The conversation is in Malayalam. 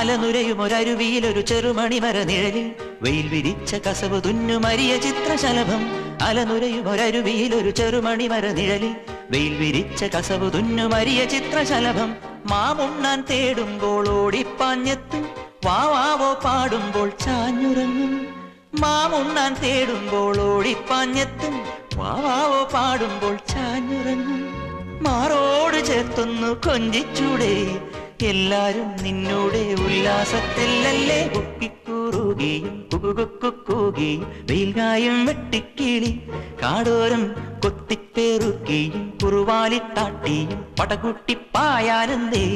അലനുരയുമൊരരുവിയിലൊരു ചെറുമണിമര നിഴലിൽ വെയിൽ വിരിച്ച കസവ് തുന്നുമരിയ ചിത്രശലഭം. അലനുരയുമൊരരുവിയിലൊരു ചെറുമണിമര നിഴലിൽ വെയിൽ വിരിച്ച കസവ് തുന്നുമരിയ ചിത്രശലഭം. മാമുണ്ണാൻ തേടുമ്പോൾ ഓടിപ്പാഞ്ഞെത്തും, വാവാവോ പാടുമ്പോൾ ചാഞ്ഞുറങ്ങും. മാമുണ്ണാൻ തേടുമ്പോൾ ഓടിപ്പാഞ്ഞെത്തും, വാവാവോ പാടുമ്പോൾ ചാഞ്ഞുറങ്ങും. മാറോട് ചേർത്തൊന്നു കൊഞ്ചിച്ചൂടെ, എല്ലാരും നിന്നൂടെ ഉല്ലാസത്തിലല്ലേ. കുക്കിക്കൂറുകയും കുകുകുക്കുകയും വെയിൽകായും വെട്ടിക്കിളി കാടോരം കൊത്തിപ്പേറുകയും കുറുവാലിത്താട്ടിയും പടകുട്ടിപ്പായാനന്ദേ.